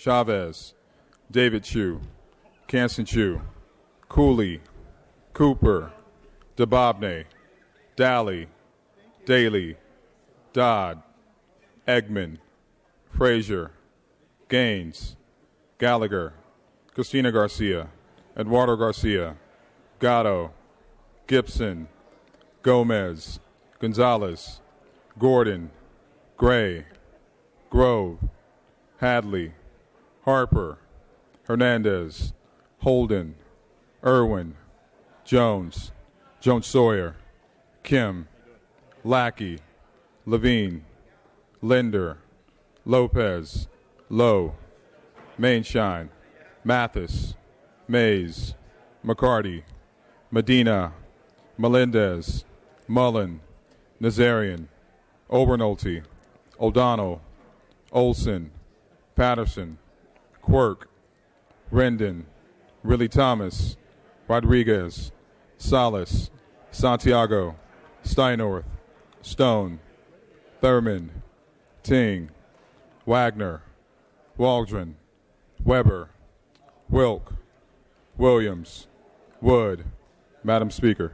Chavez, David Chu, Canson Chu, Cooley, Cooper, DeBobney, Daly, Daly, Dodd, Eggman, Frazier, Gaines, Gallagher, Christina Garcia, Eduardo Garcia, Gatto, Gibson, Gomez, Gonzalez, Gordon, Gray, Grove, Hadley, Harper, Hernandez, Holden, Irwin, Jones, Jones Sawyer, Kim, Lackey, Levine, Linder, Lopez, Lowe, Mainshine, Mathis, Mays, McCarty, Medina, Melendez, Mullen, Nazarian, Obernolte, O'Donnell, Olson, Patterson, Quirk, Rendon, Riley Thomas, Rodriguez, Salas, Santiago, Steinorth, Stone, Thurman, Ting, Wagner, Waldron, Weber, Wilk, Williams, Wood. Madam Speaker.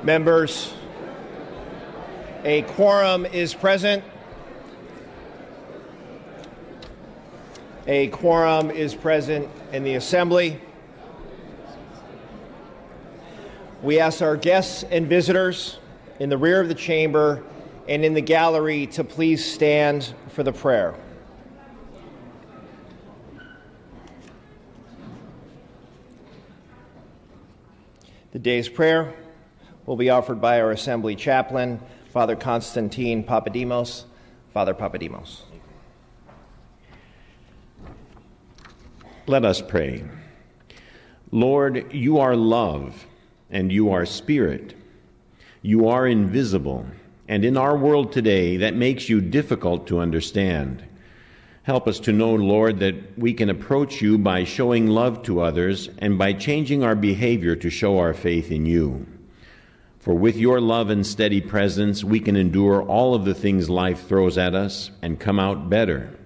Members, a quorum is present. A quorum is present in the Assembly. We ask our guests and visitors in the rear of the chamber and in the gallery to please stand for the prayer. The day's prayer will be offered by our Assembly chaplain, Father Constantine Papadimos. Father Papadimos. Let us pray. Lord, you are love, and you are spirit. You are invisible, and in our world today, that makes you difficult to understand. Help us to know, Lord, that we can approach you by showing love to others and by changing our behavior to show our faith in you. For with your love and steady presence, we can endure all of the things life throws at us and come out better.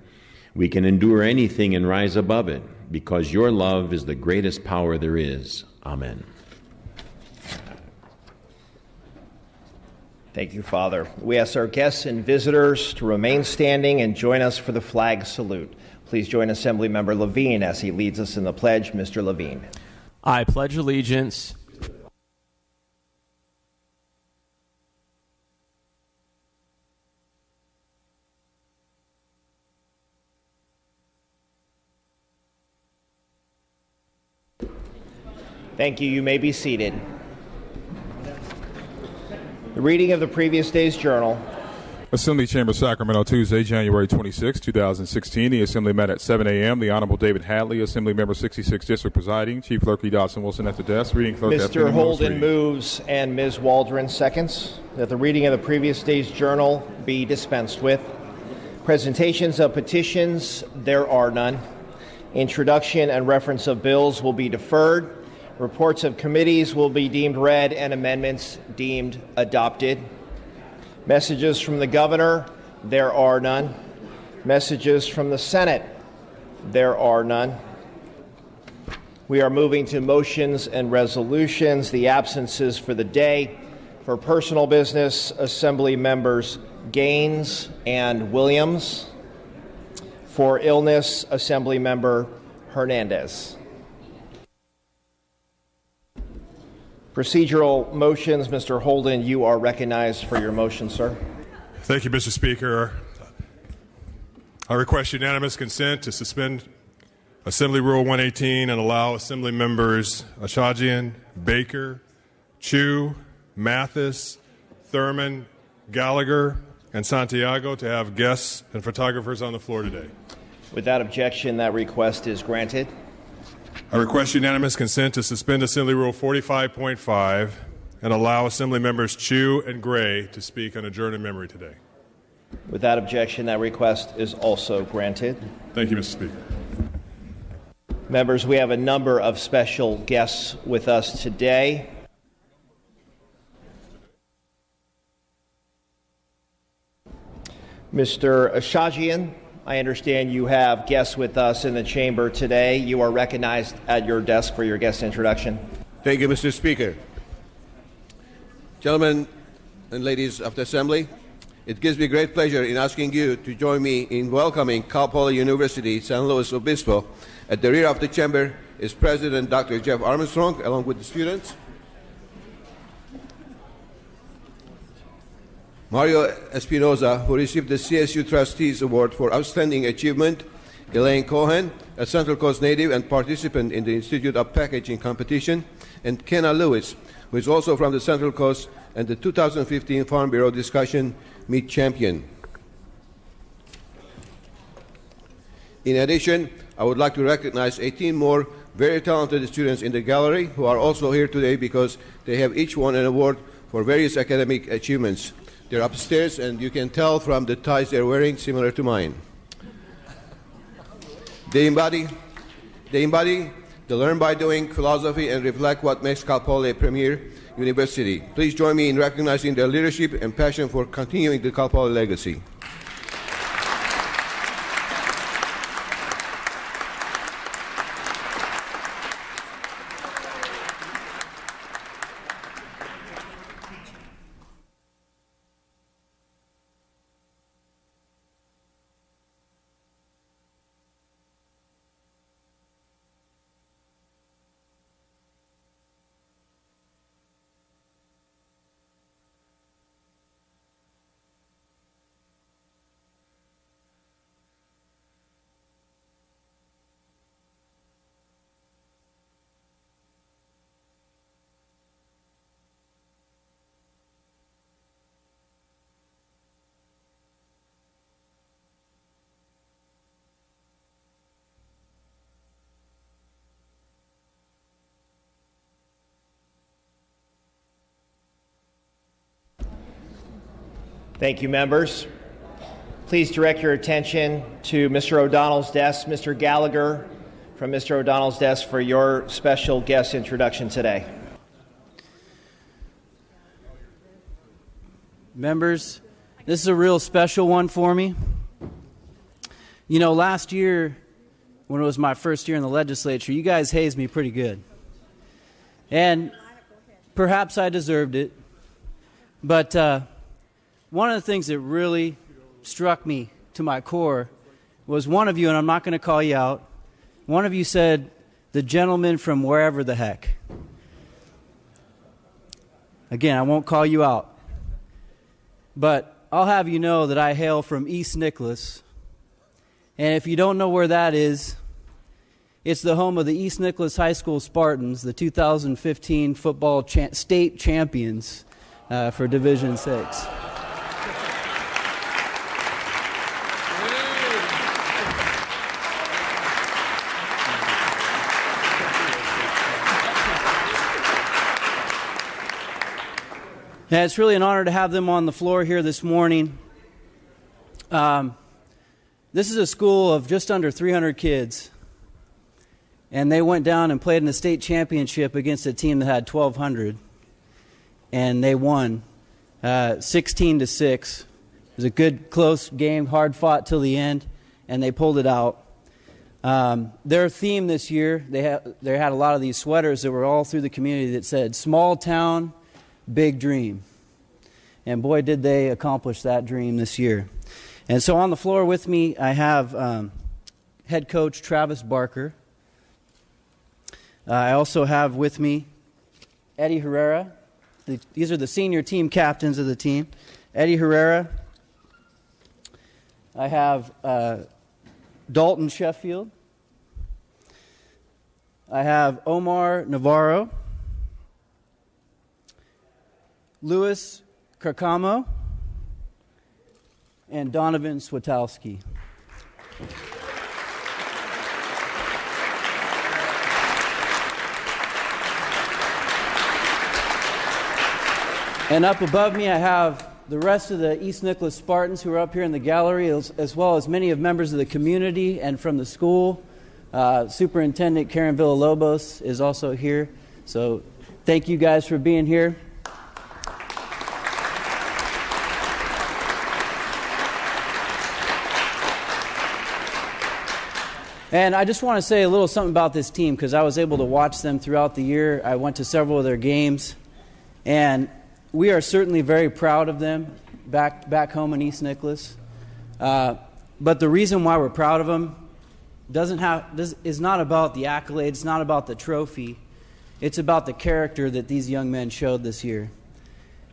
We can endure anything and rise above it, because your love is the greatest power there is. Amen. Thank you, Father. We ask our guests and visitors to remain standing and join us for the flag salute. Please join Assemblymember Levine as he leads us in the pledge. Mr. Levine. I pledge allegiance Thank you. You may be seated. The reading of the previous day's journal. Assembly Chamber, Sacramento, Tuesday, January 26, 2016. The Assembly met at 7 a.m. The Honorable David Hadley, Assembly Member 66 District presiding. Chief Clerk E. Dodson Wilson at the desk. Reading Clerk Mr. Holden moves and Ms. Waldron seconds that the reading of the previous day's journal be dispensed with. Presentations of petitions, there are none. Introduction and reference of bills will be deferred. Reports of committees will be deemed read and amendments deemed adopted. Messages from the governor, there are none. Messages from the Senate, there are none. We are moving to motions and resolutions. The absences for the day. For personal business, Assembly members Gaines and Williams. For illness, Assembly member Hernandez. Procedural motions. Mr. Holden, you are recognized for your motion, sir. Thank you, Mr. Speaker. I request unanimous consent to suspend Assembly Rule 118 and allow Assembly members Ashajian, Baker, Chu, Mathis, Thurman, Gallagher, and Santiago to have guests and photographers on the floor today. Without objection, that request is granted. I request unanimous consent to suspend Assembly Rule 45.5 and allow Assembly members Chu and Gray to speak on adjourned memory today. Without objection, that request is also granted. Thank you, Mr. Speaker. Members, we have a number of special guests with us today. Mr. Ashajian, I understand you have guests with us in the chamber today. You are recognized at your desk for your guest introduction. Thank you, Mr. Speaker. Gentlemen and ladies of the Assembly, it gives me great pleasure in asking you to join me in welcoming Cal Poly University San Luis Obispo. At the rear of the chamber is President Dr. Jeff Armstrong, along with the students. Mario Espinoza, who received the CSU Trustees Award for Outstanding Achievement. Elaine Cohen, a Central Coast native and participant in the Institute of Packaging competition. And Kenna Lewis, who is also from the Central Coast and the 2015 Farm Bureau Discussion Meat Champion. In addition, I would like to recognize 18 more very talented students in the gallery who are also here today because they have each won an award for various academic achievements. They're upstairs, and you can tell from the ties they're wearing, similar to mine. They embody the learn by doing philosophy and reflect what makes Cal Poly a premier university. Please join me in recognizing their leadership and passion for continuing the Cal Poly legacy. Thank you, members. Please direct your attention to Mr. O'Donnell's desk. Mr. Gallagher from Mr. O'Donnell's desk for your special guest introduction today. Members, this is a real special one for me. You know, last year, when it was my first year in the legislature, you guys hazed me pretty good. And perhaps I deserved it. But one of the things that really struck me to my core was one of you, and I'm not going to call you out, one of you said, the gentleman from wherever the heck. Again, I won't call you out. But I'll have you know that I hail from East Nicholas. And if you don't know where that is, it's the home of the East Nicholas High School Spartans, the 2015 football state champions for Division 6. And it's really an honor to have them on the floor here this morning. This is a school of just under 300 kids. And they went down and played in the state championship against a team that had 1,200. And they won 16-6. It was a good, close game, hard fought till the end, and they pulled it out. Their theme this year, they had a lot of these sweaters that were all through the community that said, "Small town, big dream." And boy, did they accomplish that dream this year. And so on the floor with me, I have head coach Travis Barker. I also have with me Eddie Herrera. These are the senior team captains of the team. Eddie Herrera. I have Dalton Sheffield. I have Omar Navarro. Louis Carcamo. And Donovan Swatowski. And up above me, I have the rest of the East Nicholas Spartans who are up here in the gallery, as well as many of members of the community and from the school. Superintendent Karen Villalobos is also here. So thank you guys for being here. And I just want to say a little something about this team because I was able to watch them throughout the year. I went to several of their games. And we are certainly very proud of them back home in East Nicholas. But the reason why we're proud of them is not about the accolades, it's not about the trophy. It's about the character that these young men showed this year.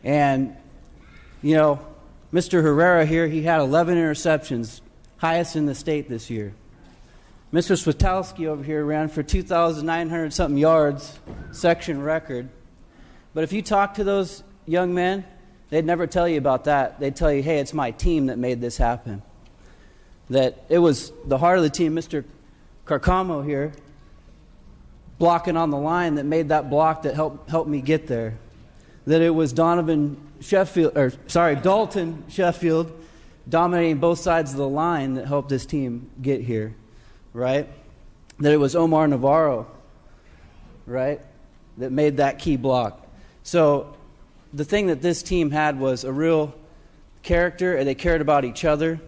And, you know, Mr. Herrera here, he had 11 interceptions, highest in the state this year. Mr. Swatowski over here ran for 2,900-something yards, section record. But if you talk to those young men, they'd never tell you about that. They'd tell you, hey, it's my team that made this happen. That it was the heart of the team, Mr. Carcamo here, blocking on the line that made that block that helped me get there. That it was Dalton Sheffield dominating both sides of the line that helped this team get here, right? That it was Omar Navarro, right, that made that key block. So the thing that this team had was a real character, and they cared about each other.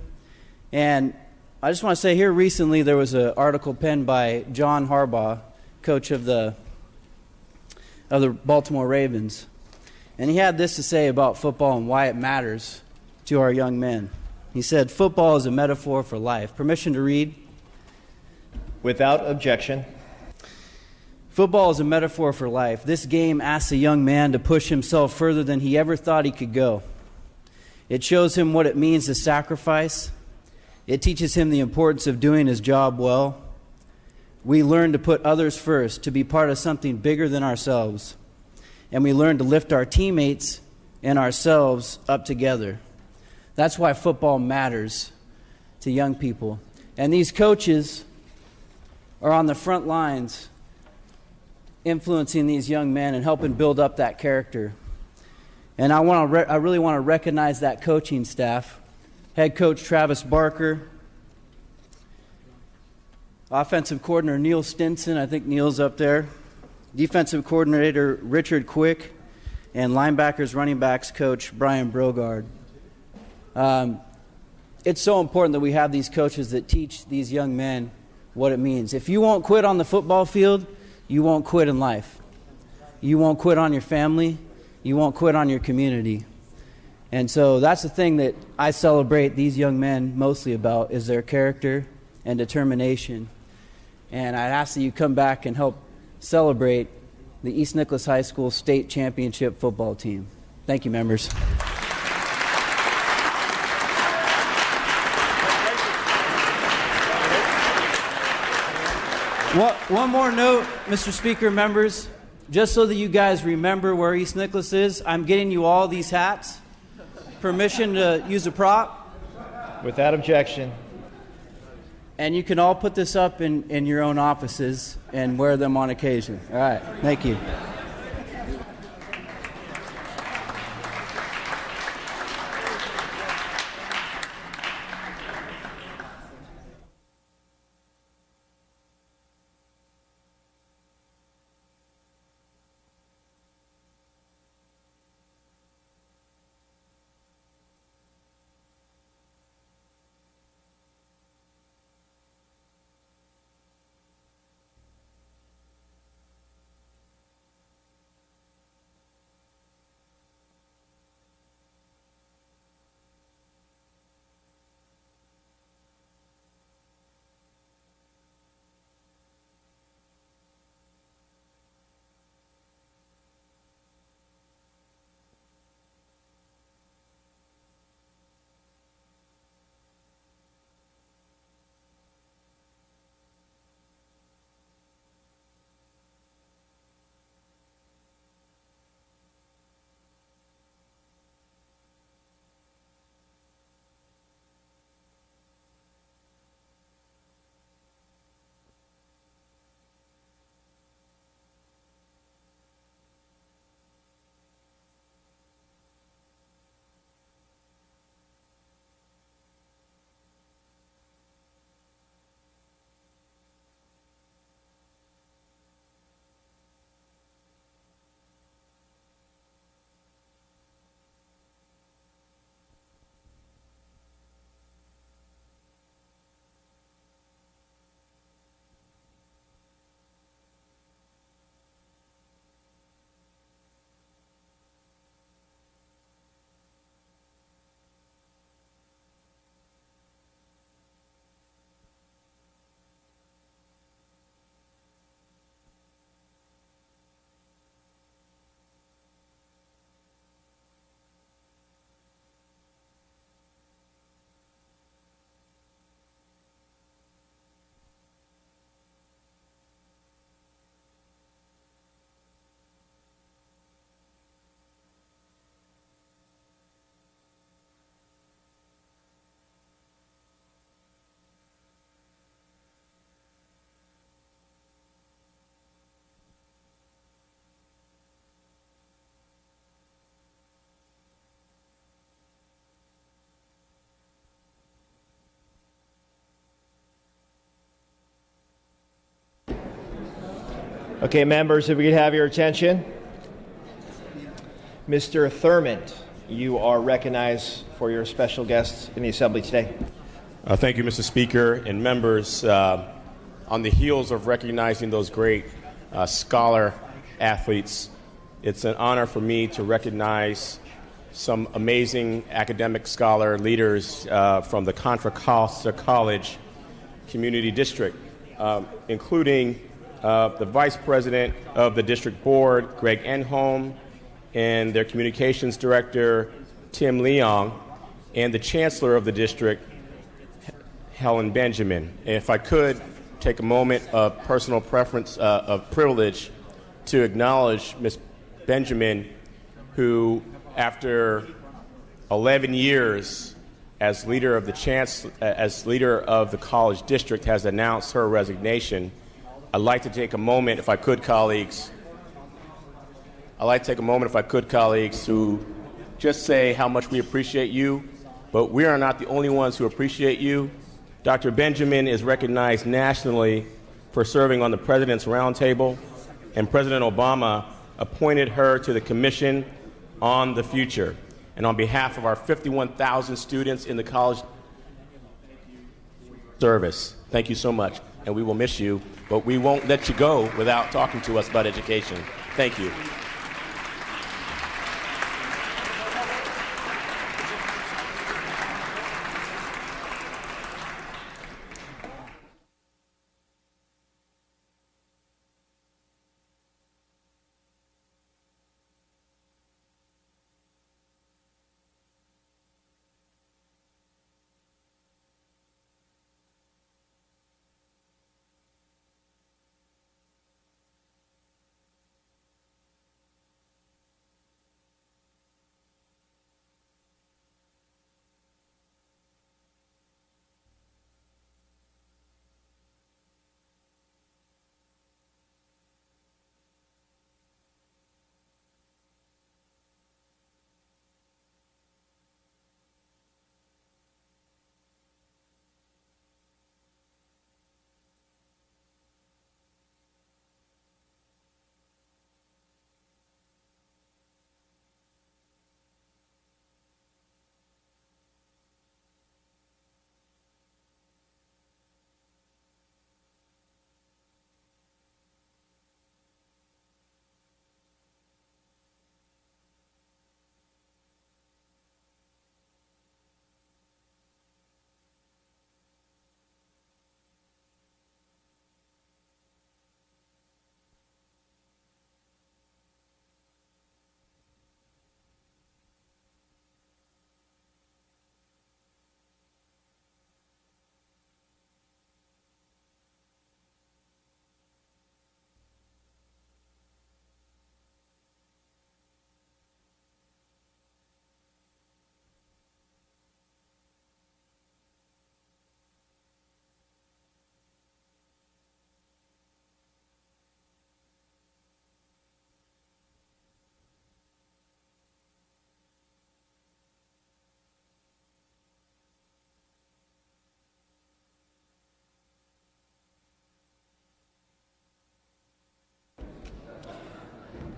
And I just want to say here recently there was an article penned by John Harbaugh, coach of the Baltimore Ravens. And he had this to say about football and why it matters to our young men. He said, "Football is a metaphor for life." Permission to read? Without objection. Football is a metaphor for life. This game asks a young man to push himself further than he ever thought he could go. It shows him what it means to sacrifice. It teaches him the importance of doing his job well. We learn to put others first, to be part of something bigger than ourselves. And we learn to lift our teammates and ourselves up together. That's why football matters to young people. And these coaches are on the front lines influencing these young men and helping build up that character. And I really want to recognize that coaching staff. Head coach Travis Barker, offensive coordinator Neil Stinson, I think Neil's up there, defensive coordinator Richard Quick, and linebackers, running backs coach Brian Brogard. It's so important that we have these coaches that teach these young men what it means. If you won't quit on the football field, you won't quit in life. You won't quit on your family. You won't quit on your community. And so that's the thing that I celebrate these young men mostly about, is their character and determination. And I'd ask that you come back and help celebrate the East Nicholas High School State Championship football team. Thank you, members. One more note, Mr. Speaker, members. Just so that you guys remember where East Nicholas is, I'm getting you all these hats. Permission to use a prop? Without objection. And you can all put this up in your own offices and wear them on occasion. All right, thank you. Okay, members, if we could have your attention. Mr. Thurmond, you are recognized for your special guest in the Assembly today. Thank you, Mr. Speaker and members. On the heels of recognizing those great scholar athletes, it's an honor for me to recognize some amazing academic scholar leaders from the Contra Costa College Community District, including the Vice President of the District Board, Greg Enholm, and their Communications Director, Tim Leong, and the Chancellor of the District, Helen Benjamin. And if I could take a moment of personal preference, of privilege, to acknowledge Ms. Benjamin, who, after 11 years as leader of the college district, has announced her resignation. I'd like to take a moment, if I could, colleagues, to just say how much we appreciate you, but we are not the only ones who appreciate you. Dr. Benjamin is recognized nationally for serving on the President's Roundtable, and President Obama appointed her to the Commission on the Future. And on behalf of our 51,000 students in the college service, thank you so much. And we will miss you, but we won't let you go without talking to us about education. Thank you.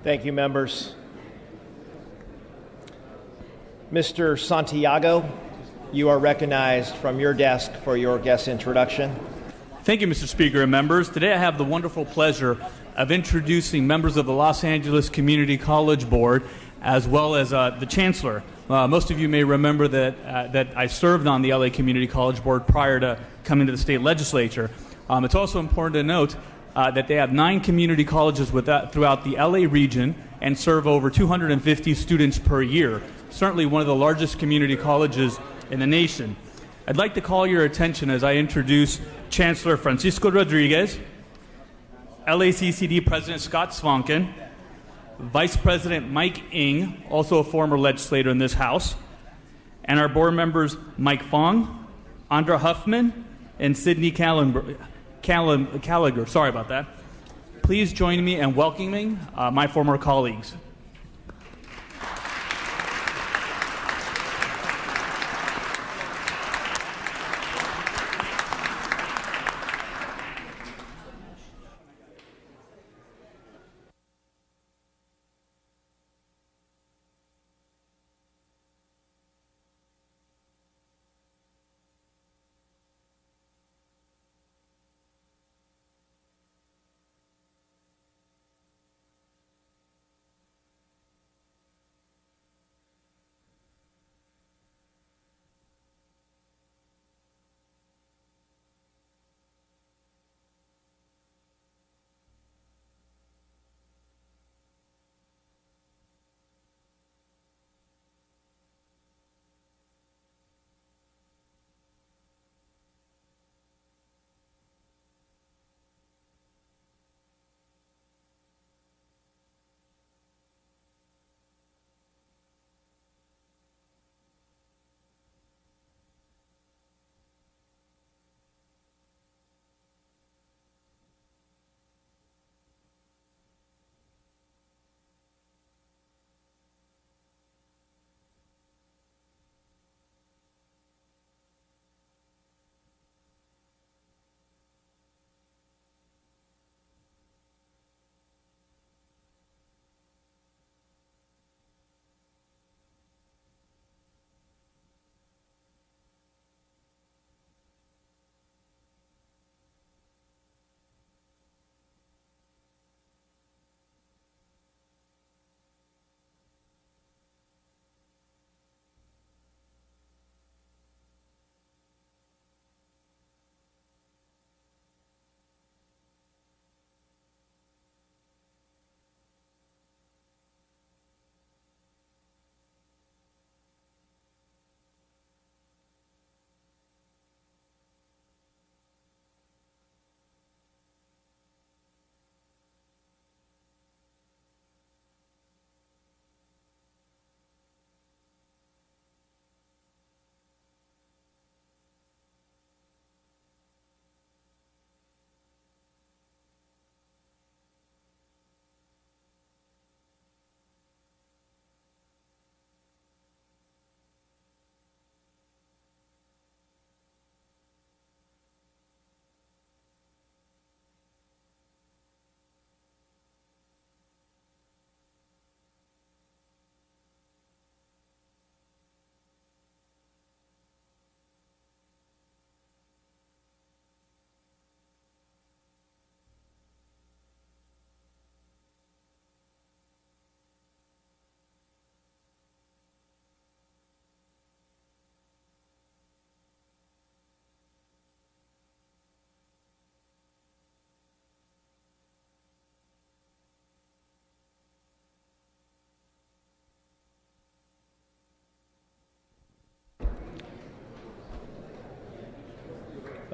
Thank you, members. Mr. Santiago, you are recognized from your desk for your guest introduction. Thank you, Mr. Speaker and members. Today I have the wonderful pleasure of introducing members of the Los Angeles Community College Board, as well as the Chancellor. Most of you may remember that I served on the LA Community College Board prior to coming to the state legislature. It's also important to note that they have 9 community colleges throughout the LA region and serve over 250 students per year. Certainly one of the largest community colleges in the nation. I'd like to call your attention as I introduce Chancellor Francisco Rodriguez, LACCD President Scott Svanken, Vice President Mike Ng, also a former legislator in this House, and our board members Mike Fong, Andra Huffman, and Sidney Callagher. Sorry about that. Please join me in welcoming my former colleagues.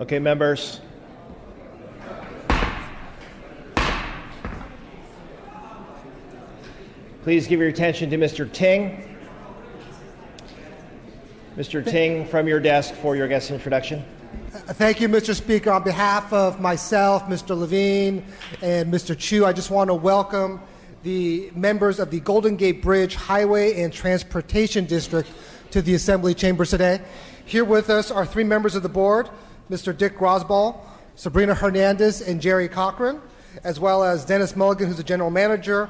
Okay, members. Please give your attention to Mr. Ting. Mr. Ting, from your desk for your guest introduction. Thank you, Mr. Speaker. On behalf of myself, Mr. Levine, and Mr. Chu, I just want to welcome the members of the Golden Gate Bridge Highway and Transportation District to the Assembly Chambers today. Here with us are three members of the board, Mr. Dick Grosball, Sabrina Hernandez, and Jerry Cochran, as well as Dennis Mulligan, who's the general manager,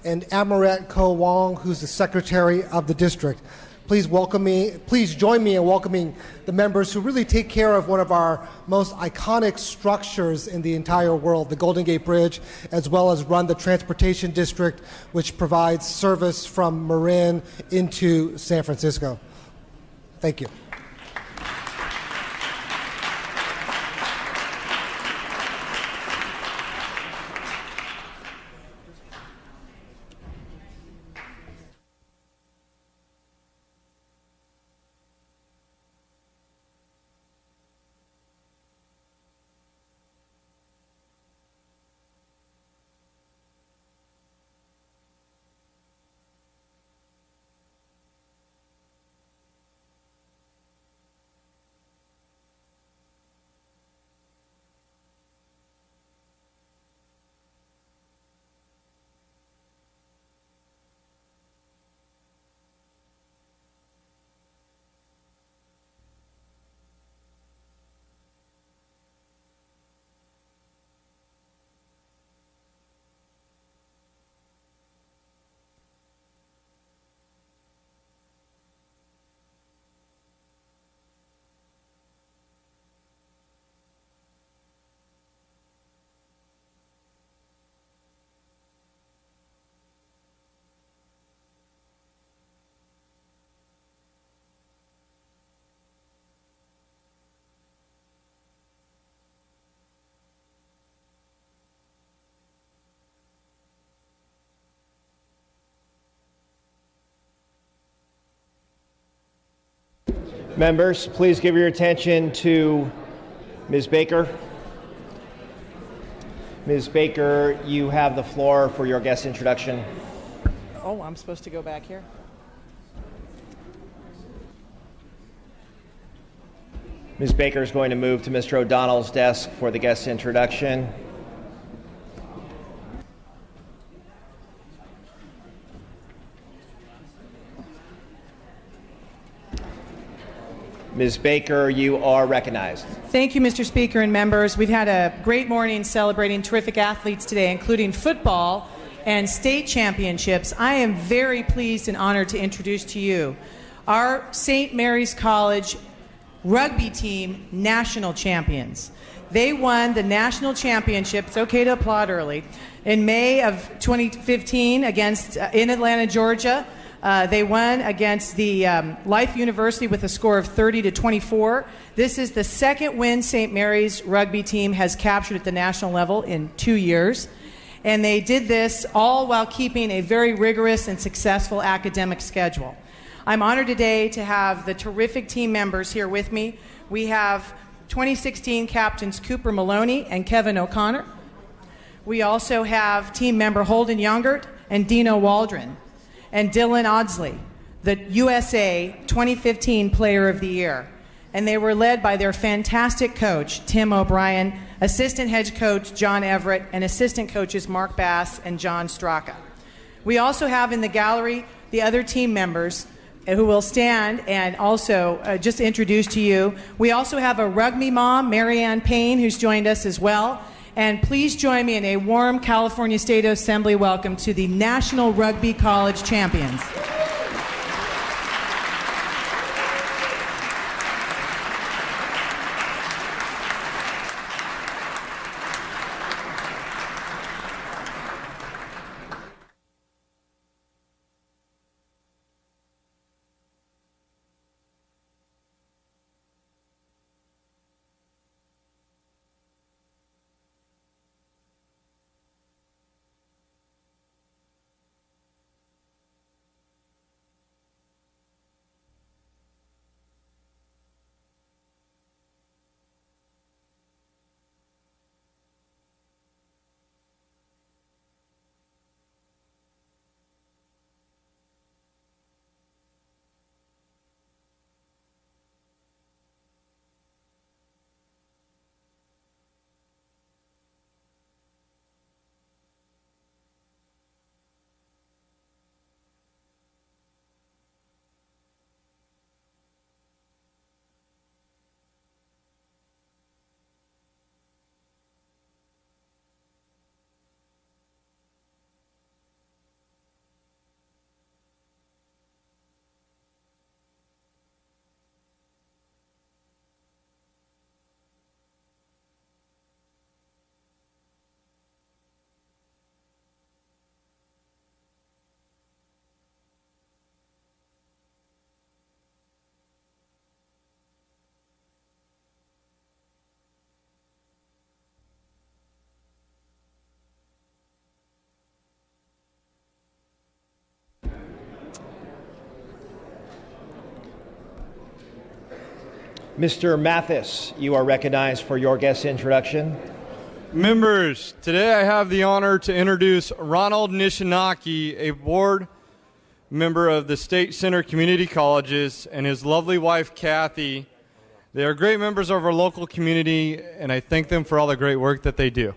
and Amaret Ko Wong, who's the secretary of the district. Please join me in welcoming the members who really take care of one of our most iconic structures in the entire world, the Golden Gate Bridge, as well as run the Transportation District, which provides service from Marin into San Francisco. Thank you. Members, please give your attention to Ms. Baker. Ms. Baker, you have the floor for your guest introduction. Oh, I'm supposed to go back here? Ms. Baker is going to move to Mr. O'Donnell's desk for the guest introduction. Ms. Baker, you are recognized. Thank you, Mr. Speaker and members. We've had a great morning celebrating terrific athletes today, including football and state championships. I am very pleased and honored to introduce to you our St. Mary's College rugby team national champions. They won the national championship, it's okay to applaud early, in May of 2015 in Atlanta, Georgia. They won against the Life University with a score of 30-24. This is the second win St. Mary's rugby team has captured at the national level in 2 years. And they did this all while keeping a very rigorous and successful academic schedule. I'm honored today to have the terrific team members here with me. We have 2016 captains Cooper Maloney and Kevin O'Connor. We also have team member Holden Youngert and Dino Waldron, and Dylan Audsley, the USA 2015 Player of the Year. And they were led by their fantastic coach, Tim O'Brien, assistant head coach, John Everett, and assistant coaches, Mark Bass and John Straka. We also have in the gallery the other team members who will stand and also just introduce to you. We also have a rugby mom, Marianne Payne, who's joined us as well. And please join me in a warm California State Assembly welcome to the National Rugby College champions. Mr. Mathis, you are recognized for your guest introduction. Members, today I have the honor to introduce Ronald Nishinaki, a board member of the State Center Community Colleges, and his lovely wife, Kathy. They are great members of our local community, and I thank them for all the great work that they do.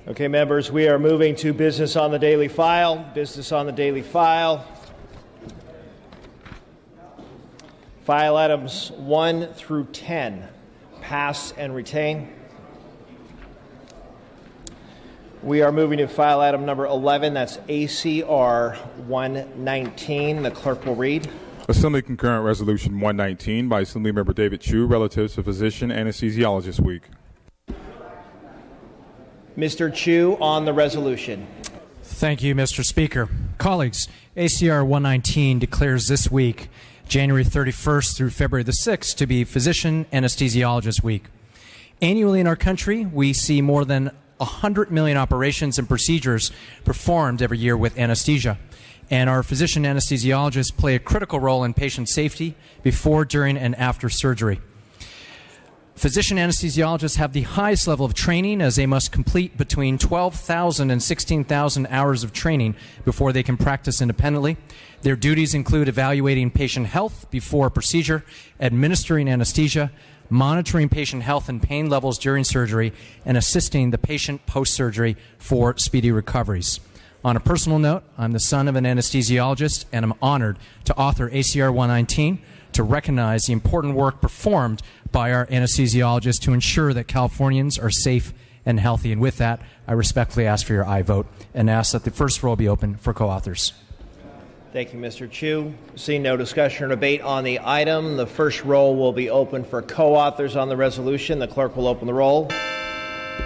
Okay, members, we are moving to business on the daily file. Business on the daily file. File items 1 through 10, pass and retain. We are moving to file item number 11, that's ACR 119. The clerk will read. Assembly Concurrent Resolution 119 by Assemblymember David Chu relative to Physician Anesthesiologist Week. Mr. Chu on the resolution. Thank you, Mr. Speaker. Colleagues, ACR 119 declares this week, January 31st through February the 6th, to be Physician Anesthesiologist Week. Annually in our country, we see more than 100 million operations and procedures performed every year with anesthesia. And our physician anesthesiologists play a critical role in patient safety before, during, and after surgery. Physician anesthesiologists have the highest level of training, as they must complete between 12,000 and 16,000 hours of training before they can practice independently. Their duties include evaluating patient health before a procedure, administering anesthesia, monitoring patient health and pain levels during surgery, and assisting the patient post-surgery for speedy recoveries. On a personal note, I'm the son of an anesthesiologist, and I'm honored to author ACR 119 to recognize the important work performed by our anesthesiologists to ensure that Californians are safe and healthy. And with that, I respectfully ask for your aye vote and ask that the first roll be open for co-authors. Thank you, Mr. Chu. Seeing no discussion or debate on the item, the first roll will be open for co-authors on the resolution. The clerk will open the roll.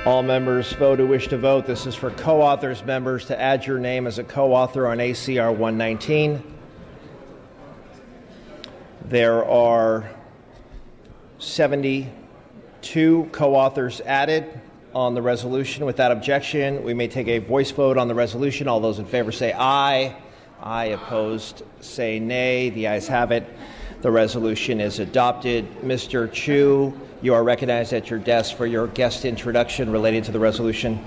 All members vote who wish to vote. This is for co-authors, members, to add your name as a co-author on ACR 119. There are 72 co-authors added on the resolution. Without objection, we may take a voice vote on the resolution. All those in favor say aye. Aye. Opposed say nay. The ayes have it. The resolution is adopted. Mr. Chu, you are recognized at your desk for your guest introduction related to the resolution.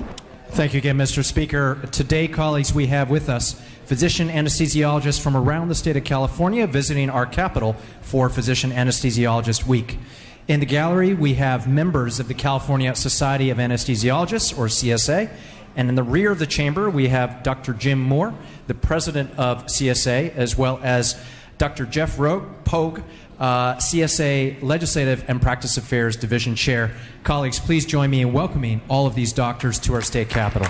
Thank you again, Mr. Speaker. Today, colleagues, we have with us physician anesthesiologists from around the state of California visiting our capital for Physician Anesthesiologist Week. In the gallery, we have members of the California Society of Anesthesiologists, or CSA, and in the rear of the chamber, we have Dr. Jim Moore, the president of CSA, as well as Dr. Jeff Pogue, CSA Legislative and Practice Affairs Division Chair. Colleagues, please join me in welcoming all of these doctors to our state capitol.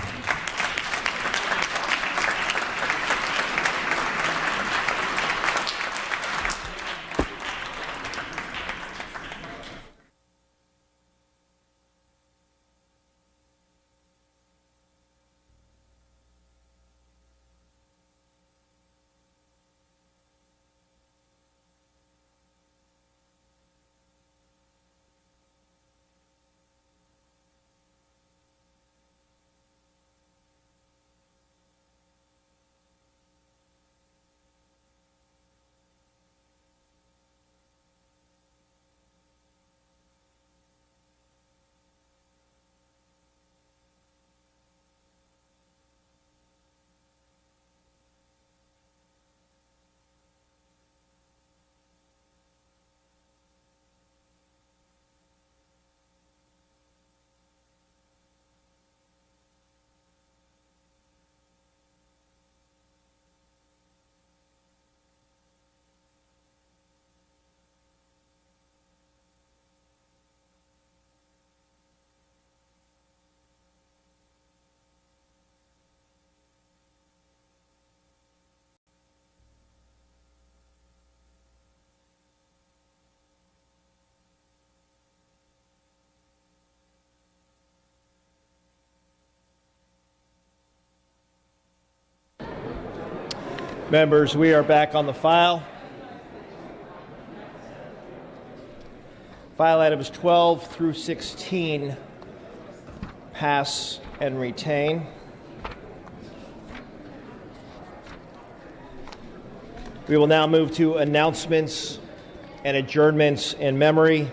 Members, we are back on the file. File items 12 through 16 pass and retain. We will now move to announcements and adjournments in memory.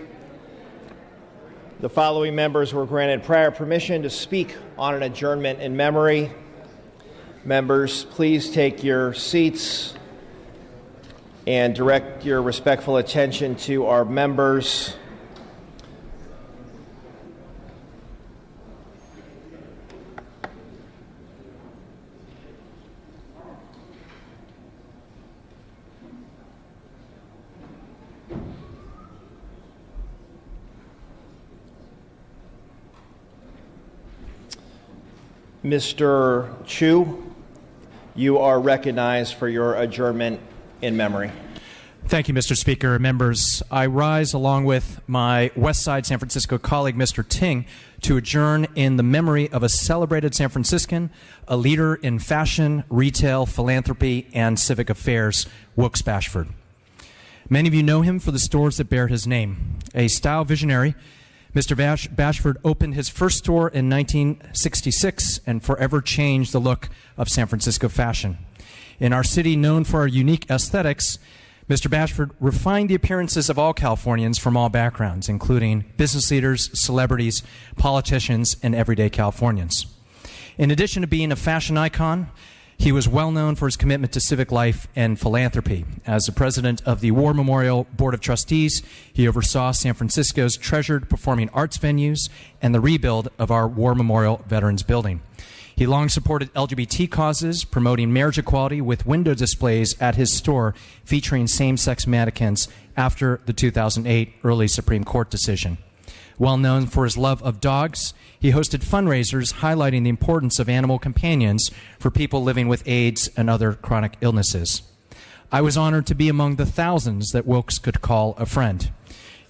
The following members were granted prior permission to speak on an adjournment in memory. Members, please take your seats and direct your respectful attention to our members. Mr. Chu, you are recognized for your adjournment in memory. Thank you, Mr. Speaker. Members, I rise along with my West Side San Francisco colleague, Mr. Ting, to adjourn in the memory of a celebrated San Franciscan, a leader in fashion, retail, philanthropy, and civic affairs, Wilkes Bashford. Many of you know him for the stores that bear his name. A style visionary, Mr. Bashford opened his first store in 1966 and forever changed the look of San Francisco fashion. In our city known for our unique aesthetics, Mr. Bashford refined the appearances of all Californians from all backgrounds, including business leaders, celebrities, politicians, and everyday Californians. In addition to being a fashion icon, he was well known for his commitment to civic life and philanthropy. As the president of the War Memorial Board of Trustees, he oversaw San Francisco's treasured performing arts venues and the rebuild of our War Memorial Veterans Building. He long supported LGBT causes, promoting marriage equality with window displays at his store featuring same-sex mannequins after the 2008 early Supreme Court decision. Well known for his love of dogs, he hosted fundraisers highlighting the importance of animal companions for people living with AIDS and other chronic illnesses. I was honored to be among the thousands that Wilkes could call a friend.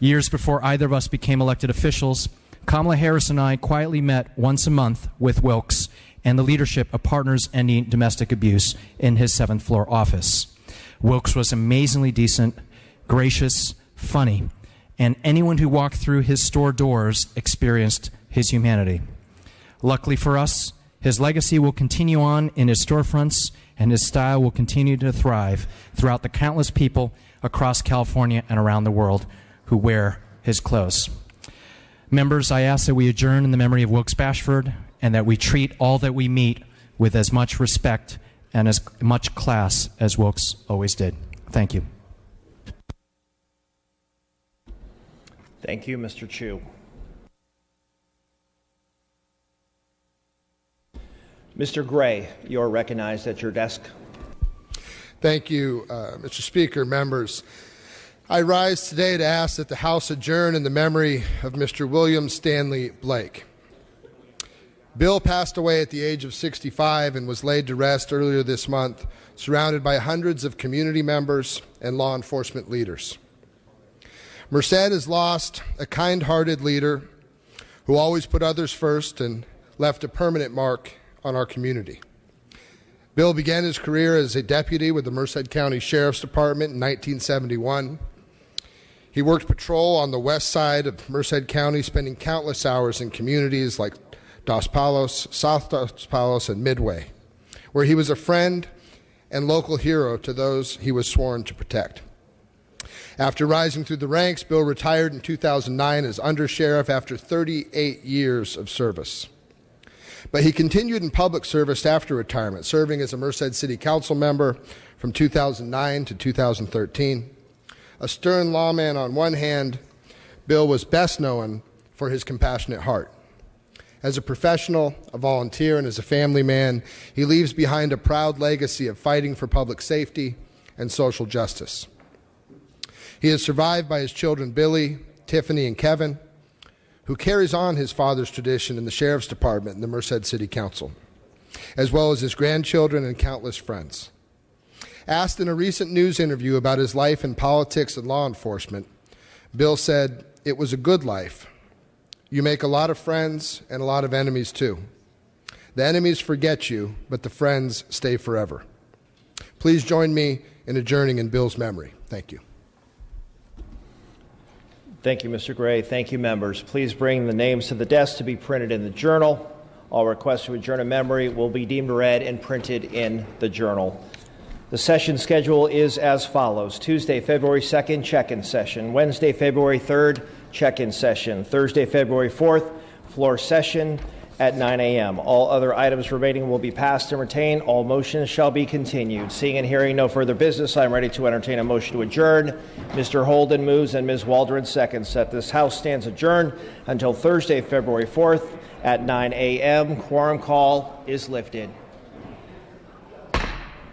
Years before either of us became elected officials, Kamala Harris and I quietly met once a month with Wilkes and the leadership of Partners Ending Domestic Abuse in his 7th floor office. Wilkes was amazingly decent, gracious, funny, and anyone who walked through his store doors experienced his humanity. Luckily for us, his legacy will continue on in his storefronts, and his style will continue to thrive throughout the countless people across California and around the world who wear his clothes. Members, I ask that we adjourn in the memory of Wilkes Bashford and that we treat all that we meet with as much respect and as much class as Wilkes always did. Thank you. Thank you, Mr. Chu. Mr. Gray, you are recognized at your desk. Thank you, Mr. Speaker, members. I rise today to ask that the House adjourn in the memory of Mr. William Stanley Blake. Bill passed away at the age of 65 and was laid to rest earlier this month, surrounded by hundreds of community members and law enforcement leaders. Merced has lost a kind-hearted leader who always put others first and left a permanent mark on our community. Bill began his career as a deputy with the Merced County Sheriff's Department in 1971. He worked patrol on the west side of Merced County, spending countless hours in communities like Dos Palos, South Dos Palos, and Midway, where he was a friend and local hero to those he was sworn to protect. After rising through the ranks, Bill retired in 2009 as undersheriff after 38 years of service. But he continued in public service after retirement, serving as a Merced City Council member from 2009 to 2013. A stern lawman on one hand, Bill was best known for his compassionate heart. As a professional, a volunteer, and as a family man, he leaves behind a proud legacy of fighting for public safety and social justice. He is survived by his children Billy, Tiffany, and Kevin, who carries on his father's tradition in the Sheriff's Department and the Merced City Council, as well as his grandchildren and countless friends. Asked in a recent news interview about his life in politics and law enforcement, Bill said, "It was a good life. You make a lot of friends and a lot of enemies too. The enemies forget you, but the friends stay forever." Please join me in adjourning in Bill's memory. Thank you. Thank you, Mr. Gray. Thank you, members. Please bring the names to the desk to be printed in the journal. All requests to adjourn in memory will be deemed read and printed in the journal. The session schedule is as follows. Tuesday, February 2nd, check-in session. Wednesday, February 3rd, check-in session. Thursday, February 4th, floor session at 9 a.m. All other items remaining will be passed and retained. All motions shall be continued. Seeing and hearing no further business, I am ready to entertain a motion to adjourn. Mr. Holden moves and Ms. Waldron seconds that this House stands adjourned until Thursday, February 4th at 9 a.m. Quorum call is lifted.